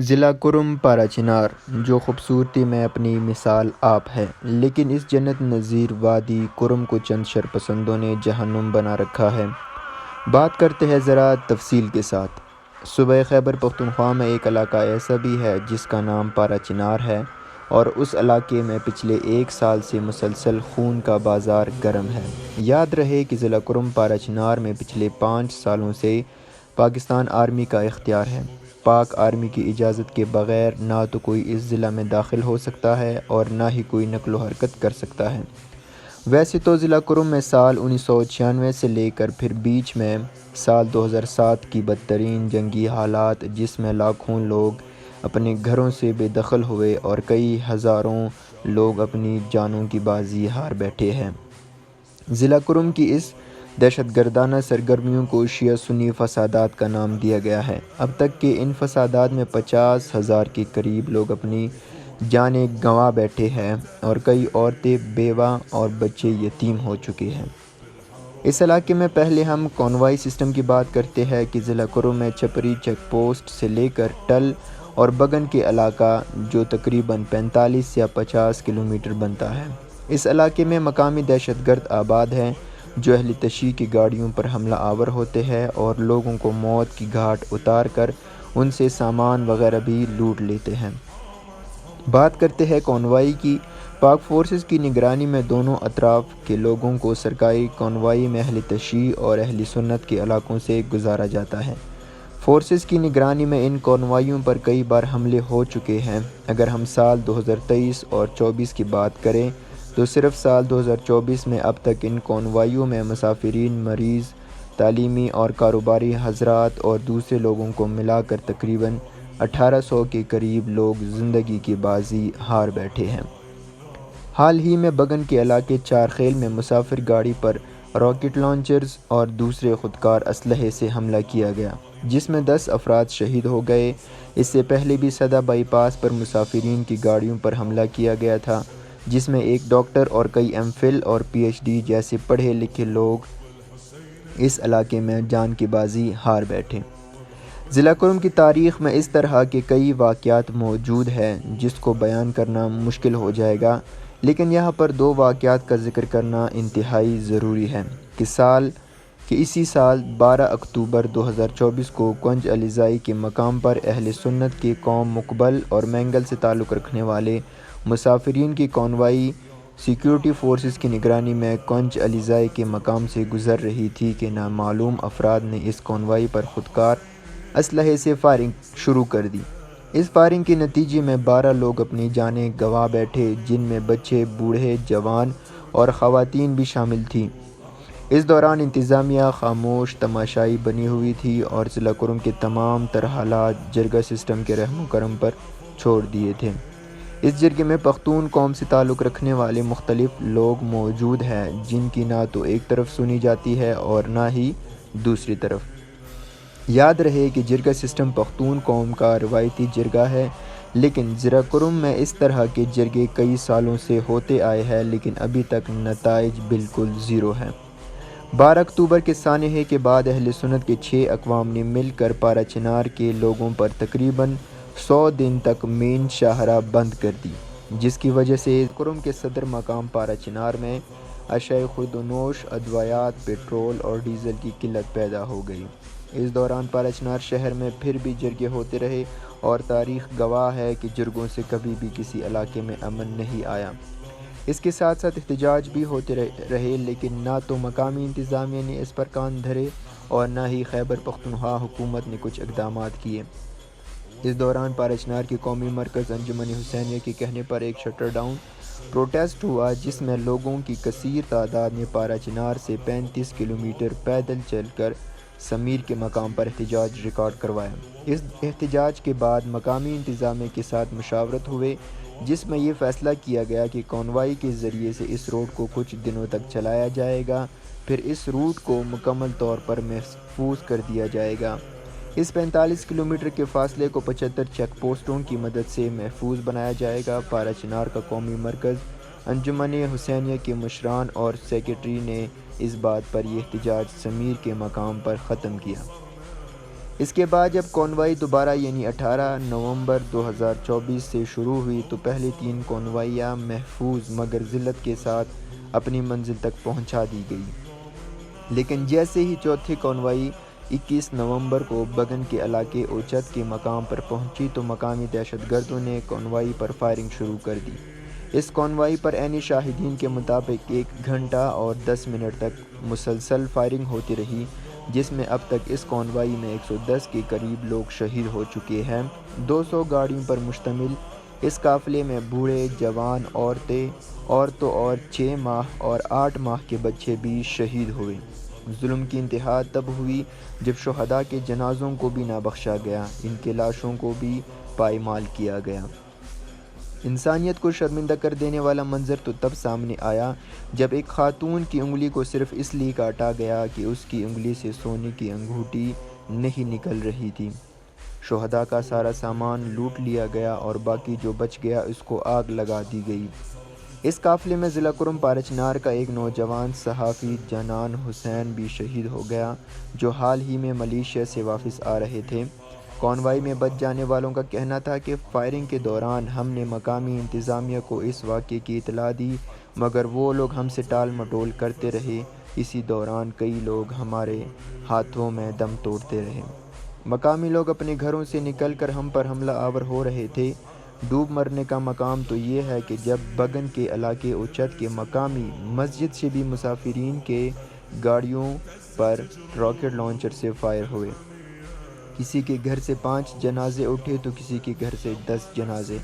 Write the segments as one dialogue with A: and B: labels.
A: ضلع کرم پارا چنار جو خوبصورتی میں اپنی مثال آپ ہے، لیکن اس جنت نظیر وادی کرم کو چند شرپسندوں نے جہنم بنا رکھا ہے۔ بات کرتے ہیں ذرا تفصیل کے ساتھ۔ صوبہ خیبر پختونخوا میں ایک علاقہ ایسا بھی ہے جس کا نام پارا چنار ہے، اور اس علاقے میں پچھلے 1 سال سے مسلسل خون کا بازار گرم ہے۔ یاد رہے کہ ضلع کرم پارا چنار میں پچھلے 5 سالوں سے پاکستان آرمی کا اختیار ہے۔ پاک آرمی کی اجازت کے بغیر نہ تو کوئی اس ضلع میں داخل ہو سکتا ہے اور نہ ہی کوئی نقل و حرکت کر سکتا ہے۔ ویسے تو ضلع کرم میں سال 1996 سے لے کر پھر بیچ میں سال 2007 کی بدترین جنگی حالات جس میں لاکھوں لوگ اپنے گھروں سے بے دخل ہوئے اور کئی ہزاروں لوگ اپنی جانوں کی بازی ہار بیٹھے ہیں۔ ضلع کرم کی اس دہشت گردانہ سرگرمیوں کو شیعہ سنی فسادات کا نام دیا گیا ہے۔ اب تک کے ان فسادات میں 50,000 کے قریب لوگ اپنی جانیں گنوا بیٹھے ہیں اور کئی عورتیں بیوہ اور بچے یتیم ہو چکے ہیں۔ اس علاقے میں پہلے ہم کانوائی سسٹم کی بات کرتے ہیں کہ ضلع کرم میں چھپری چیک پوسٹ سے لے کر ٹل اور بگن کے علاقہ جو تقریباً 45 یا 50 کلومیٹر بنتا ہے۔ اس علاقے میں مقامی دہشت گرد آباد ہیں جو اہل تشیع کی گاڑیوں پر حملہ آور ہوتے ہیں اور لوگوں کو موت کی گھاٹ اتار کر ان سے سامان وغیرہ بھی لوٹ لیتے ہیں۔ بات کرتے ہیں کانوائی کی۔ پاک فورسز کی نگرانی میں دونوں اطراف کے لوگوں کو سرکاری کانوائی میں اہل تشیع اور اہل سنت کے علاقوں سے گزارا جاتا ہے۔ فورسز کی نگرانی میں ان کانوائیوں پر کئی بار حملے ہو چکے ہیں۔ اگر ہم سال 2023 اور 24 کی بات کریں تو صرف سال 2024 میں اب تک ان کانوائیوں میں مسافرین، مریض، تعلیمی اور کاروباری حضرات اور دوسرے لوگوں کو ملا کر تقریباً 1800 کے قریب لوگ زندگی کی بازی ہار بیٹھے ہیں۔ حال ہی میں بگن کے علاقے چارخیل میں مسافر گاڑی پر راکٹ لانچرز اور دوسرے خودکار اسلحے سے حملہ کیا گیا جس میں 10 افراد شہید ہو گئے۔ اس سے پہلے بھی صدا بائی پاس پر مسافرین کی گاڑیوں پر حملہ کیا گیا تھا جس میں ایک ڈاکٹر اور کئی ایم فل اور پی ایچ ڈی جیسے پڑھے لکھے لوگ اس علاقے میں جان کی بازی ہار بیٹھے۔ ضلع کرم کی تاریخ میں اس طرح کے کئی واقعات موجود ہیں جس کو بیان کرنا مشکل ہو جائے گا، لیکن یہاں پر 2 واقعات کا ذکر کرنا انتہائی ضروری ہے کہ اسی سال 12 اکتوبر 2024 کو کنج علیزائی کے مقام پر اہل سنت کے قوم مقبل اور مینگل سے تعلق رکھنے والے مسافرین کی کانوائی سیکیورٹی فورسز کی نگرانی میں کنج علیزائی کے مقام سے گزر رہی تھی کہ نامعلوم افراد نے اس کانوائی پر خودکار اسلحے سے فائرنگ شروع کر دی۔ اس فائرنگ کے نتیجے میں 12 لوگ اپنی جانیں گنوا بیٹھے جن میں بچے، بوڑھے، جوان اور خواتین بھی شامل تھیں۔ اس دوران انتظامیہ خاموش تماشائی بنی ہوئی تھی اور ضلع کرم کے تمام تر حالات جرگہ سسٹم کے رحم و کرم پر چھوڑ دیے تھے۔ اس جرگے میں پختون قوم سے تعلق رکھنے والے مختلف لوگ موجود ہیں جن کی نہ تو ایک طرف سنی جاتی ہے اور نہ ہی دوسری طرف۔ یاد رہے کہ جرگہ سسٹم پختون قوم کا روایتی جرگہ ہے، لیکن ضلع کرم میں اس طرح کے جرگے کئی سالوں سے ہوتے آئے ہیں لیکن ابھی تک نتائج بالکل زیرو ہیں۔ 12 اکتوبر کے سانحے کے بعد اہل سنت کے 6 اقوام نے مل کر پارا چنار کے لوگوں پر تقریباً 100 دن تک مین شاہراہ بند کر دی، جس کی وجہ سے کرم کے صدر مقام پارا چنار میں اشیاء خوردونوش، ادویات، پیٹرول اور ڈیزل کی قلت پیدا ہو گئی۔ اس دوران پارا چنار شہر میں پھر بھی جرگے ہوتے رہے اور تاریخ گواہ ہے کہ جرگوں سے کبھی بھی کسی علاقے میں امن نہیں آیا۔ اس کے ساتھ ساتھ احتجاج بھی ہوتے رہے لیکن نہ تو مقامی انتظامیہ نے اس پر کان دھرے اور نہ ہی خیبر پختونخوا حکومت نے کچھ اقدامات کیے۔ اس دوران پارا چنار کے قومی مرکز انجمن حسینیہ کے کہنے پر ایک شٹر ڈاؤن پروٹیسٹ ہوا جس میں لوگوں کی کثیر تعداد نے پارا چنار سے 35 کلومیٹر پیدل چل کر سمیر کے مقام پر احتجاج ریکارڈ کروایا۔ اس احتجاج کے بعد مقامی انتظامیہ کے ساتھ مشاورت ہوئے جس میں یہ فیصلہ کیا گیا کہ کانوائی کے ذریعے سے اس روڈ کو کچھ دنوں تک چلایا جائے گا، پھر اس روٹ کو مکمل طور پر محفوظ کر دیا جائے گا۔ اس 45 کلومیٹر کے فاصلے کو 75 چیک پوسٹوں کی مدد سے محفوظ بنایا جائے گا۔ پارا چنار کا قومی مرکز انجمن حسینیہ کے مشران اور سیکریٹری نے اس بات پر یہ احتجاج سمیر کے مقام پر ختم کیا۔ اس کے بعد جب کانوائی دوبارہ یعنی 18 نومبر 2024 سے شروع ہوئی تو پہلے 3 کانوائیاں محفوظ مگر ذلت کے ساتھ اپنی منزل تک پہنچا دی گئی، لیکن جیسے ہی چوتھی کانوائی 21 نومبر کو بگن کے علاقے اوچت کے مقام پر پہنچی تو مقامی دہشت گردوں نے کانوائی پر فائرنگ شروع کر دی۔ اس کانوائی پر عینی شاہدین کے مطابق 1 گھنٹہ اور 10 منٹ تک مسلسل فائرنگ ہوتی رہی، جس میں اب تک اس کانوائی میں 110 کے قریب لوگ شہید ہو چکے ہیں۔ 200 گاڑیوں پر مشتمل اس قافلے میں بوڑھے، جوان، عورتوں اور 6 ماہ اور 8 ماہ کے بچے بھی شہید ہوئے۔ ظلم کی انتہا تب ہوئی جب شہداء کے جنازوں کو بھی نہ بخشا گیا، ان کے لاشوں کو بھی پائمال کیا گیا۔ انسانیت کو شرمندہ کر دینے والا منظر تو تب سامنے آیا جب ایک خاتون کی انگلی کو صرف اس لیے کاٹا گیا کہ اس کی انگلی سے سونے کی انگوٹھی نہیں نکل رہی تھی۔ شہداء کا سارا سامان لوٹ لیا گیا اور باقی جو بچ گیا اس کو آگ لگا دی گئی۔ اس قافلے میں ضلع کرم پارچنار کا ایک نوجوان صحافی جنان حسین بھی شہید ہو گیا، جو حال ہی میں ملیشیا سے واپس آ رہے تھے۔ کانوائی میں بچ جانے والوں کا کہنا تھا کہ فائرنگ کے دوران ہم نے مقامی انتظامیہ کو اس واقعے کی اطلاع دی مگر وہ لوگ ہم سے ٹال مٹول کرتے رہے، اسی دوران کئی لوگ ہمارے ہاتھوں میں دم توڑتے رہے۔ مقامی لوگ اپنے گھروں سے نکل کر ہم پر حملہ آور ہو رہے تھے۔ ڈوب مرنے کا مقام تو یہ ہے کہ جب بگن کے علاقے اوچت کے مقامی مسجد سے بھی مسافرین کے گاڑیوں پر راکٹ لانچر سے فائر ہوئے۔ کسی کے گھر سے 5 جنازے اٹھے تو کسی کے گھر سے 10 جنازے۔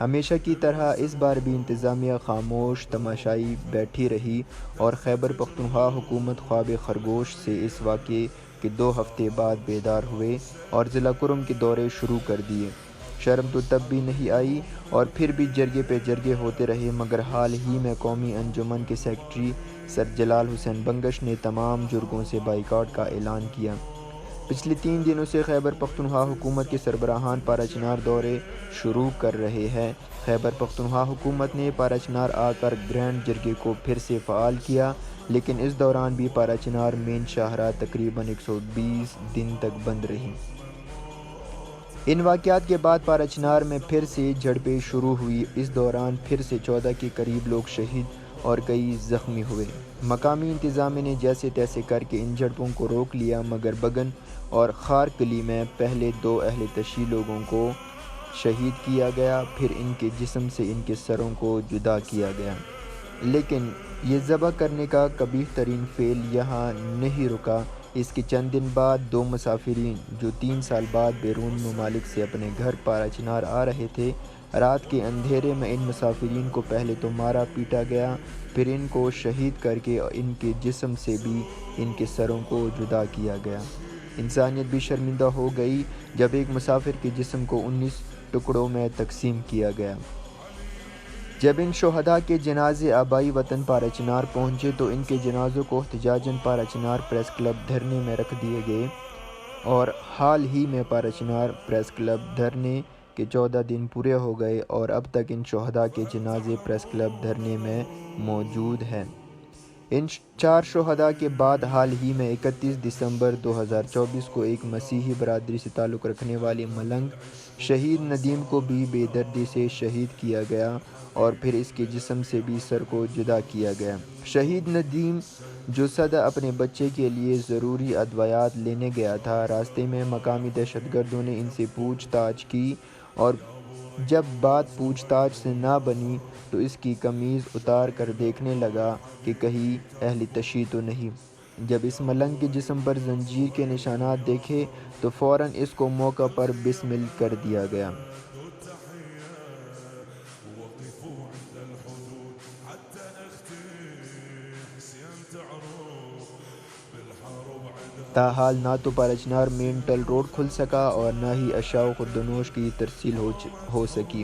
A: ہمیشہ کی طرح اس بار بھی انتظامیہ خاموش تماشائی بیٹھی رہی اور خیبر پختونخوا حکومت خواب خرگوش سے اس واقعے کے 2 ہفتے بعد بیدار ہوئے اور ضلع کرم کے دورے شروع کر دیے۔ شرم تو تب بھی نہیں آئی اور پھر بھی جرگے پہ جرگے ہوتے رہے مگر حال ہی میں قومی انجمن کے سیکرٹری سر جلال حسین بنگش نے تمام جرگوں سے بائیکاٹ کا اعلان کیا۔ پچھلے 3 دنوں سے خیبر پختونخوا حکومت کے سربراہان پارچنار دورے شروع کر رہے ہیں۔ خیبر پختونخوا حکومت نے پارچنار آ کر گرینڈ جرگے کو پھر سے فعال کیا، لیکن اس دوران بھی پارچنار مین شاہراہ تقریباً 120 دن تک بند رہی۔ ان واقعات کے بعد پارچنار میں پھر سے جھڑپیں شروع ہوئی۔ اس دوران پھر سے 14 کے قریب لوگ شہید اور کئی زخمی ہوئے۔ مقامی انتظامیہ نے جیسے تیسے کر کے ان جھڑپوں کو روک لیا مگر بگن اور خارکلی میں پہلے 2 اہل تشیع لوگوں کو شہید کیا گیا، پھر ان کے جسم سے ان کے سروں کو جدا کیا گیا۔ لیکن یہ ذبح کرنے کا قبیح ترین فعل یہاں نہیں رکا۔ اس کے چند دن بعد 2 مسافرین جو 3 سال بعد بیرون ممالک سے اپنے گھر پارچنار آ رہے تھے، رات کے اندھیرے میں ان مسافرین کو پہلے تو مارا پیٹا گیا، پھر ان کو شہید کر کے ان کے جسم سے بھی ان کے سروں کو جدا کیا گیا۔ انسانیت بھی شرمندہ ہو گئی جب ایک مسافر کے جسم کو 19 ٹکڑوں میں تقسیم کیا گیا۔ جب ان شہداء کے جنازے آبائی وطن پارچنار پہنچے تو ان کے جنازوں کو احتجاجاً پارچنار پریس کلب دھرنے میں رکھ دیے گئے اور حال ہی میں پارچنار پریس کلب دھرنے کے 14 دن پورے ہو گئے اور اب تک ان شہداء کے جنازے پریس کلب دھرنے میں موجود ہیں۔ ان 4 شہداء کے بعد حال ہی میں 31 دسمبر 2024 کو ایک مسیحی برادری سے تعلق رکھنے والے ملنگ شہید ندیم کو بھی بے دردی سے شہید کیا گیا اور پھر اس کے جسم سے بھی سر کو جدا کیا گیا۔ شہید ندیم جو صدع اپنے بچے کے لیے ضروری ادویات لینے گیا تھا، راستے میں مقامی دہشت گردوں نے ان سے پوچھ تاچھ کی اور جب بات پوچھ تاچھ سے نہ بنی تو اس کی قمیض اتار کر دیکھنے لگا کہ کہیں اہل تشیع تو نہیں۔ جب اس ملنگ کے جسم پر زنجیر کے نشانات دیکھے تو فوراً اس کو موقع پر بسمل کر دیا گیا۔ تاحال نہ تو پارچنار مین ٹل روڈ کھل سکا اور نہ ہی اشیاء و خردنوش کی ترسیل ہو سکی۔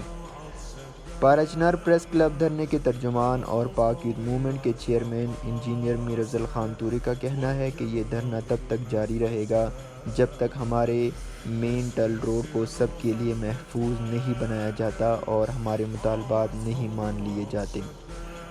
A: پارچنار پریس کلب دھرنے کے ترجمان اور پاک یوتھ موومنٹ کے چیئرمین انجینئر میر افضل خان توری کا کہنا ہے کہ یہ دھرنا تب تک جاری رہے گا جب تک ہمارے مین ٹل روڈ کو سب کے لیے محفوظ نہیں بنایا جاتا اور ہمارے مطالبات نہیں مان لیے جاتے۔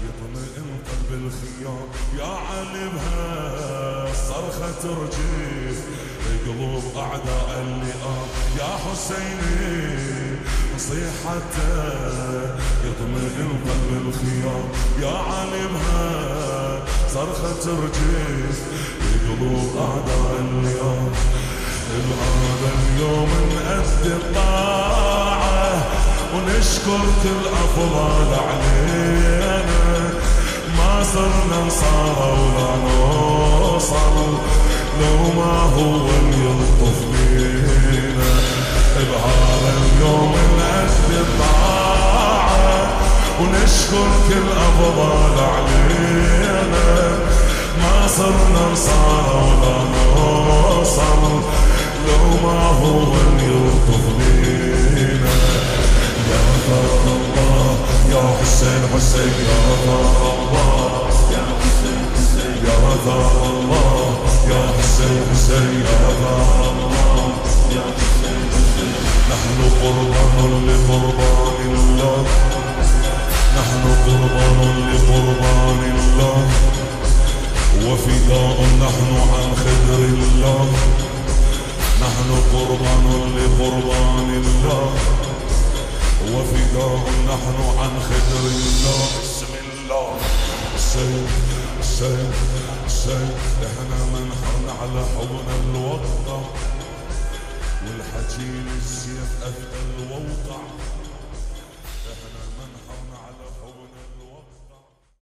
B: يطمئن قلب الخيام يا علي بها صرخة ترجف قلوب أعداء اللئام يا حسيني نصيحته يطمئن قلب الخيام يا علي بها صرخة ترجف قلوب أعداء اللئام بهذا اليوم نأدي الطاعة ونشكر كل أفضل علينا ما صرنا نصارى ولا نوصل لو ما هو يلطف بينا بهذا اليوم نأدي الطاعة ونشكر كل أفضل علينا ما صرنا نصارى ولا نوصل لو ما هو يلطف بينا يا غفار الله يا حسين حسين يا غفار الله يا حسين حسين يا غفار الله يا حسين حسين يا غفار الله يا حسين حسين نحن قربان لقربان الله نحن قربان لقربان الله وفداء نحن عن خدر الله نحن قربان لقربان الله وفداء نحن عن خدر الله بسم الله السيف السيف السيف احنا منحرنا على حضن الوطن والحجين السيف اثقل ووقع